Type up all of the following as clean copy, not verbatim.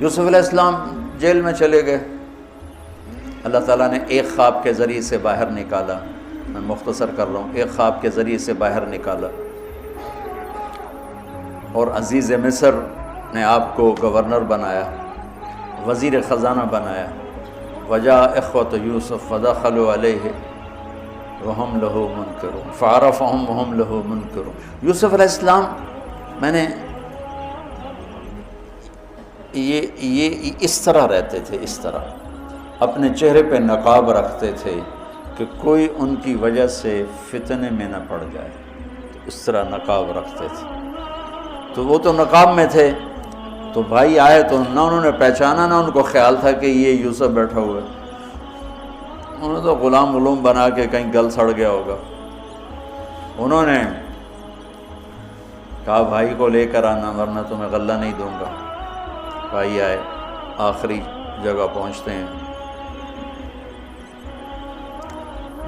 یوسف علیہ السلام جیل میں چلے گئے، اللہ تعالیٰ نے ایک خواب کے ذریعے سے باہر نکالا، میں مختصر کر رہا ہوں، ایک خواب کے ذریعے سے باہر نکالا، اور عزیز مصر نے آپ کو گورنر بنایا، وزیر خزانہ بنایا۔ وجاء اخوۃ یوسف فدخلوا علیہ وہم لہ منکرون فعرفہم وہم لہ منکرون۔ یوسف علیہ السلام، میں نے یہ اس طرح رہتے تھے، اس طرح اپنے چہرے پہ نقاب رکھتے تھے کہ کوئی ان کی وجہ سے فتنے میں نہ پڑ جائے، اس طرح نقاب رکھتے تھے۔ تو وہ تو نقاب میں تھے، تو بھائی آئے تو نہ انہوں نے پہچانا، نہ ان کو خیال تھا کہ یہ یوسف بیٹھا ہوا ہے، انہوں نے تو غلام علوم بنا کے کہیں گل سڑ گیا ہوگا۔ انہوں نے کہا بھائی کو لے کر آنا ورنہ تمہیں غلہ نہیں دوں گا۔ بھائی آئے، آخری جگہ پہنچتے ہیں۔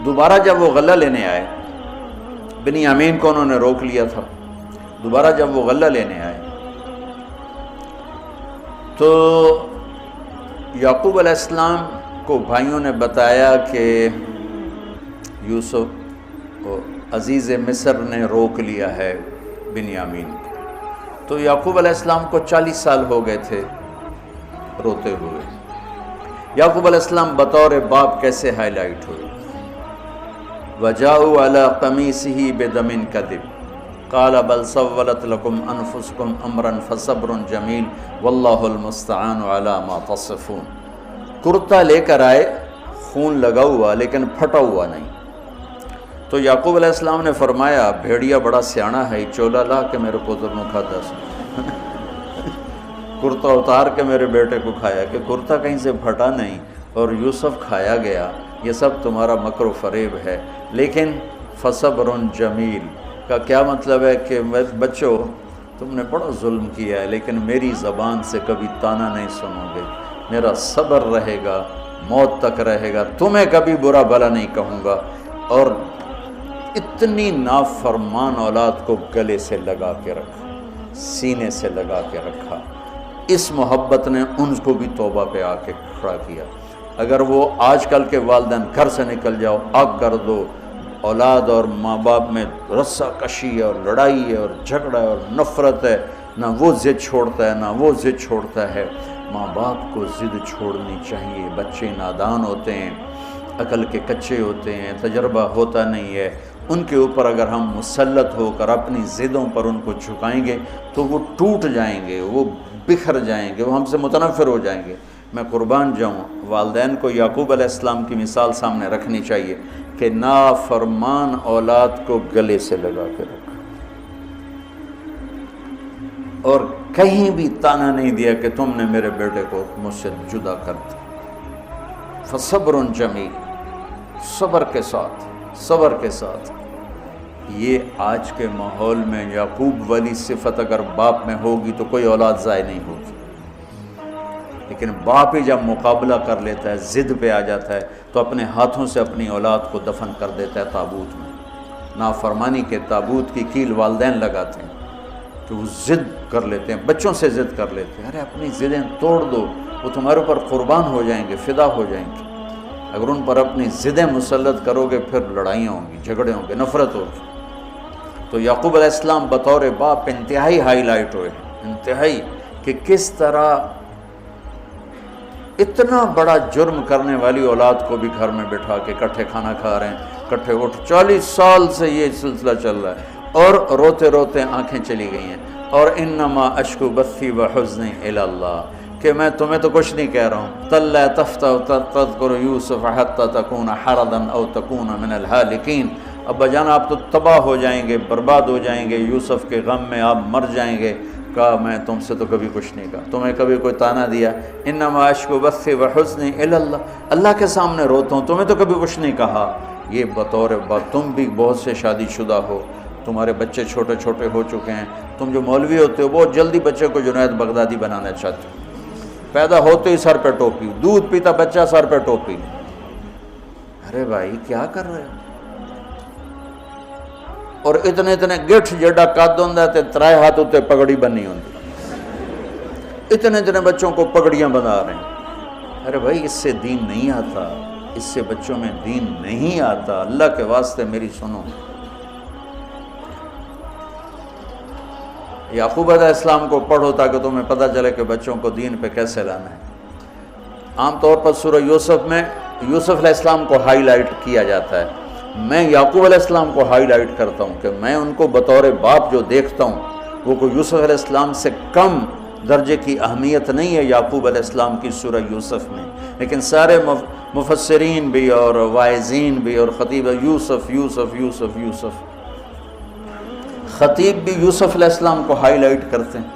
دوبارہ جب وہ غلہ لینے آئے، بنیامین کو انہوں نے روک لیا تھا، دوبارہ جب وہ غلہ لینے آئے تو یعقوب علیہ السلام کو بھائیوں نے بتایا کہ یوسف عزیز مصر نے روک لیا ہے بنیامین کو۔ تو یعقوب علیہ السلام کو 40 سال ہو گئے تھے روتے ہوئے۔ یعقوب علیہ السلام بطور باپ کیسے ہائی لائٹ ہوئے؟ وَجَاءُوا عَلَىٰ قَمِيصِهِ بِدَمٍ كَذِبٍ قَالَ بَلْ سَوَّلَتْ لَكُمْ أَنفُسُكُمْ أَمْرًا فَصَبْرٌ جَمِيلٌ وَاللَّهُ الْمُسْتَعَانُ عَلَىٰ مَا تَصِفُونَ۔ کرتا لے کر آئے، خون لگا ہوا لیکن پھٹا ہوا نہیں۔ تو یعقوب علیہ السلام نے فرمایا بھیڑیا بڑا سیانا ہے، چولا لا کے میرے پوتر نو کھاتا سا، کرتا اتار کے میرے بیٹے کو کھایا، کہ کرتا کہیں سے پھٹا نہیں اور یوسف کھایا گیا، یہ سب تمہارا مکر و فریب ہے۔ لیکن فصبر جمیل کا کیا مطلب ہے کہ بچوں تم نے بڑا ظلم کیا ہے لیکن میری زبان سے کبھی طعنہ نہیں سنو گے، میرا صبر رہے گا، موت تک رہے گا، تمہیں کبھی برا بھلا نہیں کہوں گا۔ اور اتنی نافرمان اولاد کو گلے سے لگا کے رکھا، سینے سے لگا کے رکھا۔ اس محبت نے ان کو بھی توبہ پہ آ کے کھڑا کیا۔ اگر وہ آج کل کے والدین گھر سے نکل جاؤ، آگ کر دو، اولاد اور ماں باپ میں رسہ کشی ہے اور لڑائی ہے اور جھگڑا ہے اور نفرت ہے، نہ وہ ضد چھوڑتا ہے نہ وہ ضد چھوڑتا ہے۔ ماں باپ کو ضد چھوڑنی چاہیے، بچے نادان ہوتے ہیں، عقل کے کچے ہوتے ہیں، تجربہ ہوتا نہیں ہے، ان کے اوپر اگر ہم مسلط ہو کر اپنی ضدوں پر ان کو جھکائیں گے تو وہ ٹوٹ جائیں گے، وہ بکھر جائیں گے، وہ ہم سے متنفر ہو جائیں گے۔ میں قربان جاؤں، والدین کو یعقوب علیہ السلام کی مثال سامنے رکھنی چاہیے کہ نافرمان اولاد کو گلے سے لگا کے رکھا اور کہیں بھی طعنہ نہیں دیا کہ تم نے میرے بیٹے کو مجھ سے جدا کر دیا۔ فصبر جمیل، صبر کے ساتھ، صبر کے ساتھ۔ یہ آج کے ماحول میں یعقوب والی صفت اگر باپ میں ہوگی تو کوئی اولاد ضائع نہیں ہوگی، لیکن باپ ہی جب مقابلہ کر لیتا ہے، ضد پہ آ جاتا ہے تو اپنے ہاتھوں سے اپنی اولاد کو دفن کر دیتا ہے تابوت میں۔ نافرمانی کے تابوت کی کیل والدین لگاتے ہیں کہ وہ ضد کر لیتے ہیں، بچوں سے ضد کر لیتے ہیں۔ ارے اپنی ضدیں توڑ دو، وہ تمہارے اوپر قربان ہو جائیں گے، فدا ہو جائیں گے۔ اگر ان پر اپنی ضدیں مسلط کرو گے پھر لڑائیاں ہوں گی، جھگڑے ہوں گے، نفرت ہوگی۔ تو یعقوب علیہ السلام بطور باپ انتہائی ہائی لائٹ ہوئے، انتہائی، کہ کس طرح اتنا بڑا جرم کرنے والی اولاد کو بھی گھر میں بٹھا کے اکٹھے کھانا کھا رہے ہیں، اکٹھے اٹھ، 40 سال سے یہ سلسلہ چل رہا ہے، اور روتے روتے آنکھیں چلی گئی ہیں۔ اور انما اشکو بثی وحزنی الی اللہ، کہ میں تمہیں تو کچھ نہیں کہہ رہا ہوں، تلا تفتح تذکر یوسف حتی تکون حردا او تکون من الہالکین، ابا جان آپ تو تباہ ہو جائیں گے، برباد ہو جائیں گے، یوسف کے غم میں آپ مر جائیں گے۔ کہا میں تم سے تو کبھی کچھ نہیں کہا، تمہیں کبھی کوئی طعنہ دیا؟ انما اشکو بثی وحزنی الی اللہ، اللہ کے سامنے روتا ہوں، تمہیں تو کبھی کچھ نہیں کہا۔ یہ بطور باپ، تم بھی بہت سے شادی شدہ ہو، تمہارے بچے چھوٹے چھوٹے ہو چکے ہیں، تم جو مولوی ہوتے ہو بہت جلدی بچے کو جنید بغدادی بنانا چاہتے ہو، پیدا ہوتے ہی سر پہ ٹوپی، دودھ پیتا بچہ سر پہ ٹوپی۔ ارے بھائی کیا کر رہے ہو؟ اور اتنے اتنے گٹھ جڑا قد ہوندا تے 3 ہاتھ اتے پگڑی بنی ہوندی، اتنے اتنے بچوں کو پگڑیاں بنا رہے ہیں۔ ارے بھائی اس سے دین نہیں آتا، اس سے بچوں میں دین نہیں آتا، اللہ کے واسطے میری سنو۔ یعقوب علیہ السلام کو پڑھو تاکہ تمہیں پتہ چلے کہ بچوں کو دین پہ کیسے لانا ہے۔ عام طور پر سورہ یوسف میں یوسف علیہ السلام کو ہائی لائٹ کیا جاتا ہے، میں یعقوب علیہ السلام کو ہائی لائٹ کرتا ہوں کہ میں ان کو بطور باپ جو دیکھتا ہوں وہ کوئی یوسف علیہ السلام سے کم درجے کی اہمیت نہیں ہے یعقوب علیہ السلام کی سورہ یوسف میں، لیکن سارے مفسرین بھی اور واعظین بھی اور خطیب یوسف یوسف یوسف یوسف، خطیب بھی یوسف علیہ السلام کو ہائی لائٹ کرتے ہیں،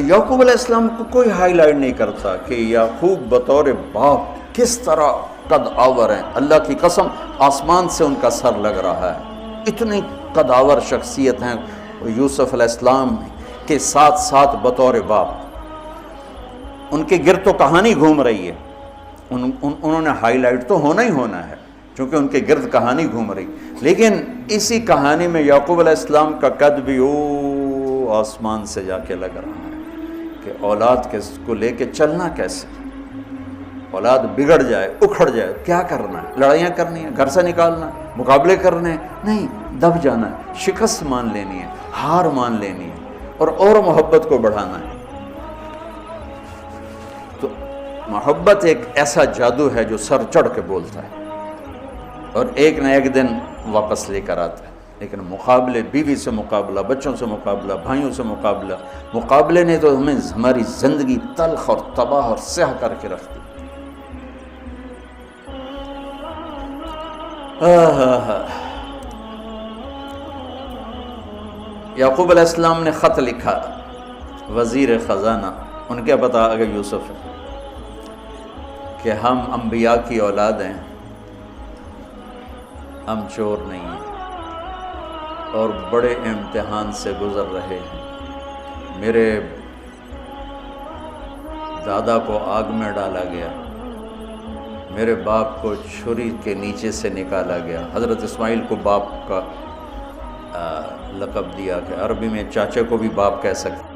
یعقوب علیہ السلام کو کوئی ہائی لائٹ نہیں کرتا کہ یعقوب بطور باپ کس طرح قد آور ہیں۔ اللہ کی قسم آسمان سے ان کا سر لگ رہا ہے، اتنی قد آور شخصیت ہیں یوسف علیہ السلام کے ساتھ ساتھ بطور باپ۔ ان کے گرد تو کہانی گھوم رہی ہے، انہوں نے ہائی لائٹ تو ہونا ہی ہونا ہے چونکہ ان کے گرد کہانی گھوم رہی، لیکن اسی کہانی میں یعقوب علیہ السلام کا قد بھی آسمان سے جا کے لگ رہا ہے کہ اولاد کو لے کے چلنا کیسے، اولاد بگڑ جائے اکھڑ جائے کیا کرنا ہے، لڑائیاں کرنی ہیں، گھر سے نکالنا ہے، مقابلے کرنے ہیں، نہیں، دب جانا ہے، شکست مان لینی ہے، ہار مان لینی ہے اور محبت کو بڑھانا ہے۔ تو محبت ایک ایسا جادو ہے جو سر چڑھ کے بولتا ہے اور ایک نہ ایک دن واپس لے کر آتا ہے، لیکن مقابلے، بیوی سے مقابلہ، بچوں سے مقابلہ، بھائیوں سے مقابلے نے تو ہمیں ہماری زندگی تلخ اور تباہ اور سیاہ کر کے رکھ دی۔ یعقوب علیہ السلام نے خط لکھا وزیر خزانہ، ان کے پتہ آگے یوسف ہے کہ ہم انبیاء کی اولاد ہیں، ہم چور نہیں ہیں اور بڑے امتحان سے گزر رہے ہیں۔ میرے دادا کو آگ میں ڈالا گیا، میرے باپ کو چھری کے نیچے سے نکالا گیا۔ حضرت اسماعیل کو باپ کا لقب دیا کہ عربی میں چاچے کو بھی باپ کہہ سکتے۔